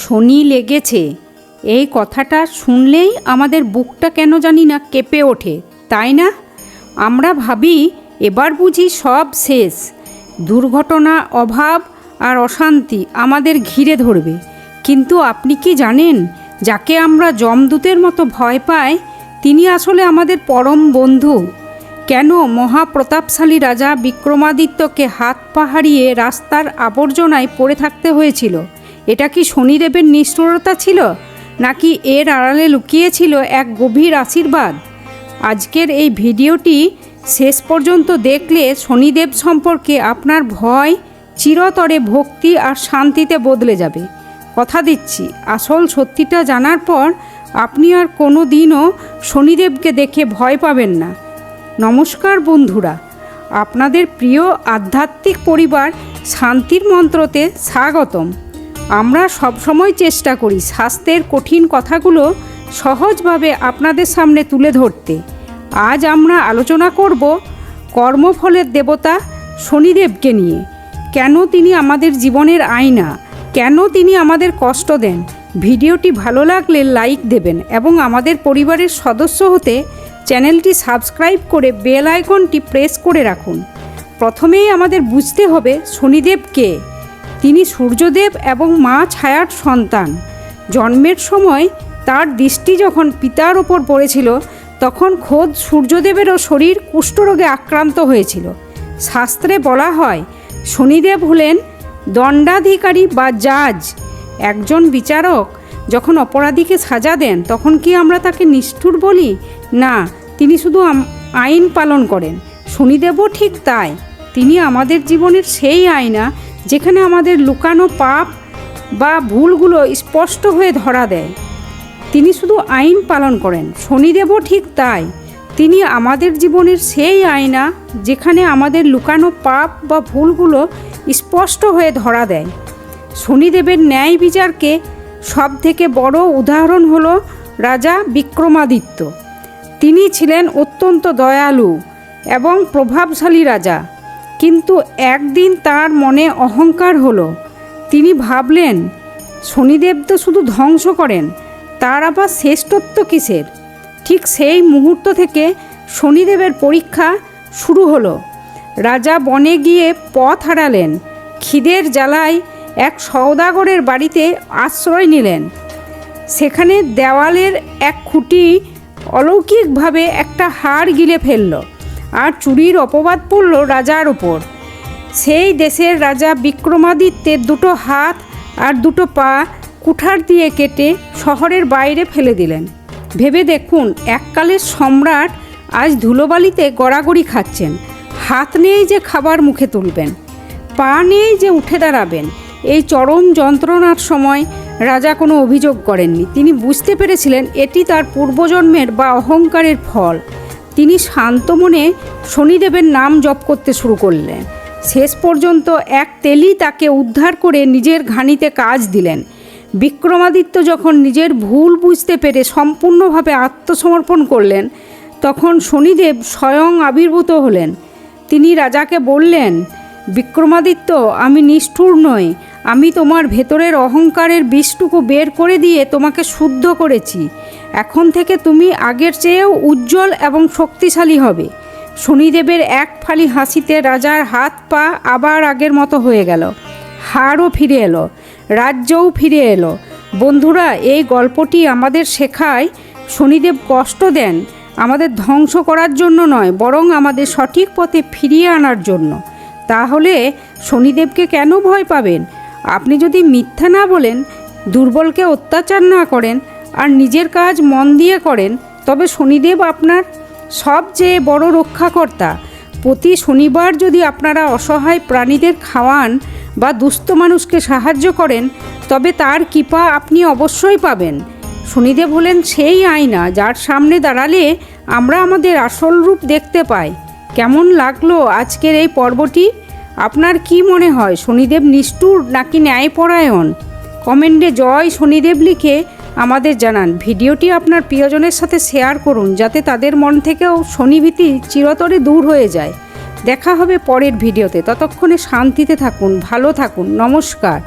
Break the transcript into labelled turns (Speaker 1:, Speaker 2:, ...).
Speaker 1: শনি লেগেছে, এই কথাটা শুনলেই আমাদের বুকটা কেন জানি না কেঁপে ওঠে, তাই না? আমরা ভাবি এবার বুঝি সব শেষ, দুর্ঘটনা, অভাব আর অশান্তি আমাদের ঘিরে ধরবে। কিন্তু আপনি কি জানেন, যাকে আমরা যমদূতের মতো ভয় পাই, তিনি আসলে আমাদের পরম বন্ধু। কেন মহাপ্রতাপশালী রাজা বিক্রমাদিত্যকে হাত পা হারিয়ে রাস্তার আবর্জনায় পড়ে থাকতে হয়েছিল? এটা কি শনিদেবের নিষ্ঠুরতা ছিল, নাকি এর আড়ালে লুকিয়েছিল এক গভীর আশীর্বাদ? আজকের এই ভিডিওটি শেষ পর্যন্ত দেখলে শনিদেব সম্পর্কে আপনার ভয় চিরতরে ভক্তি আর শান্তিতে বদলে যাবে। কথা দিচ্ছি, আসল সত্যিটা জানার পর আপনি আর কোনো দিনও শনিদেবকে দেখে ভয় পাবেন না। নমস্কার বন্ধুরা, আপনাদের প্রিয় আধ্যাত্মিক পরিবার শান্তির মন্ত্রতে স্বাগতম। আমরা সবসময় চেষ্টা করি শাস্ত্রের কঠিন কথাগুলো সহজভাবে আপনাদের সামনে তুলে ধরতে। আজ আমরা আলোচনা করব কর্মফলের দেবতা শনিদেবকে নিয়ে। কেন তিনি আমাদের জীবনের আয়না, কেন তিনি আমাদের কষ্ট দেন। ভিডিওটি ভালো লাগলে লাইক দেবেন এবং আমাদের পরিবারের সদস্য হতে চ্যানেলটি সাবস্ক্রাইব করে বেল আইকনটি প্রেস করে রাখুন। প্রথমেই আমাদের বুঝতে হবে শনিদেব কে। তিনি সূর্যদেব এবং মা ছায়ার সন্তান। জন্মের সময় তার দৃষ্টি যখন পিতার ওপর পড়েছিল, তখন খোদ সূর্যদেবেরও শরীর কুষ্ঠরোগে আক্রান্ত হয়েছিল। শাস্ত্রে বলা হয় শনিদেব হলেন দণ্ডাধিকারী বা জাজ। একজন বিচারক যখন অপরাধীকে সাজা দেন, তখন কি আমরা তাকে নিষ্ঠুর বলি? না, তিনি শুধু আইন পালন করেন। শনিদেবও ঠিক তাই। তিনি আমাদের জীবনের সেই আয়না, যেখানে আমাদের লুকানো পাপ বা ভুলগুলো স্পষ্ট হয়ে ধরা দেয়। তিনি শুধু আইন পালন করেন। শনিদেবও ঠিক তাই। তিনি আমাদের জীবনের সেই আয়না, যেখানে আমাদের লুকানো পাপ বা ভুলগুলো স্পষ্ট হয়ে ধরা দেয়। শনিদেবের ন্যায় বিচারকে সব থেকে বড় উদাহরণ হলো রাজা বিক্রমাদিত্য। তিনি ছিলেন অত্যন্ত দয়ালু এবং প্রভাবশালী রাজা, কিন্তু একদিন তার মনে অহংকার হলো। তিনি ভাবলেন, শনিদেব তো শুধু ধ্বংস করেন, তার আবার শ্রেষ্ঠত্ব কিসের? ঠিক সেই মুহূর্ত থেকে শনিদেবের পরীক্ষা শুরু হলো। রাজা বনে গিয়ে পথ হারালেন। খিদের জ্বালায় এক সওদাগরের বাড়িতে আশ্রয় নিলেন। সেখানে দেওয়ালের এক খুঁটি অলৌকিকভাবে একটা হাড় গিলে ফেলল, আর চুরির অপবাদ পড়ল রাজার ওপর। সেই দেশের রাজা বিক্রমাদিত্যের দুটো হাত আর দুটো পা কুঠার দিয়ে কেটে শহরের বাইরে ফেলে দিলেন। ভেবে দেখুন, এককালের সম্রাট আজ ধুলোবালিতে গড়াগড়ি খাচ্ছেন। হাত নেই যে খাবার মুখে তুলবেন, পা নেই যে উঠে দাঁড়াবেন। এই চরম যন্ত্রণার সময় রাজা কোনো অভিযোগ করেননি। তিনি বুঝতে পেরেছিলেন এটি তার পূর্বজন্মের বা অহংকারের ফল। তিনি শান্ত মনে শনিদেবের নাম জপ করতে শুরু করলেন। শেষ পর্যন্ত এক তেলি তাকে উদ্ধার করে নিজের ঘানিতে কাজ দিলেন। বিক্রমাদিত্য যখন নিজের ভুল বুঝতে পেরে সম্পূর্ণভাবে আত্মসমর্পণ করলেন, তখন শনিদেব স্বয়ং আবির্ভূত হলেন। তিনি রাজাকে বললেন, বিক্রমাদিত্য, আমি নিষ্ঠুর নই। আমি তোমার ভেতরের অহংকারের বিষটুকু বের করে দিয়ে তোমাকে শুদ্ধ করেছি। এখন থেকে তুমি আগের চেয়েও উজ্জ্বল এবং শক্তিশালী হবে। শনিদেবের এক ফালি হাসিতে রাজার হাত পা আবার আগের মতো হয়ে গেল। হাড়ও ফিরে এলো, রাজ্যও ফিরে এলো। বন্ধুরা, এই গল্পটি আমাদের শেখায় শনিদেব কষ্ট দেন আমাদের ধ্বংস করার জন্য নয়, বরং আমাদের সঠিক পথে ফিরিয়ে আনার জন্য। তাহলে শনিদেবকে কেন ভয় পাবেন? আপনি যদি মিথ্যা না বলেন, দুর্বলকে অত্যাচার না করেন আর নিজের কাজ মন দিয়ে করেন, তবে শনিদেব আপনার সবচেয়ে বড় রক্ষাকর্তা। প্রতি শনিবার যদি আপনারা অসহায় প্রাণীদের খাওয়ান বা দুস্থ মানুষকে সাহায্য করেন, তবে তার কৃপা আপনি অবশ্যই পাবেন। শনিদেব হলেন সেই আয়না, যার সামনে দাঁড়ালে আমরা আমাদের আসল রূপ দেখতে পাই। কেমন লাগলো আজকের এই পর্বটি? আপনার কি মনে হয়, শনিদেব নিষ্ঠুর নাকি ন্যায়পরায়ণ? কমেন্টে জয় শনিদেব লিখে আমাদের জানান। ভিডিওটি আপনার প্রিয়জনের সাথে শেয়ার করুন, যাতে তাদের মন থেকেও শনিভীতি চিরতরে দূর হয়ে যায়। দেখা হবে পরের ভিডিওতে। ততক্ষণে শান্তিতে থাকুন, ভালো থাকুন। নমস্কার।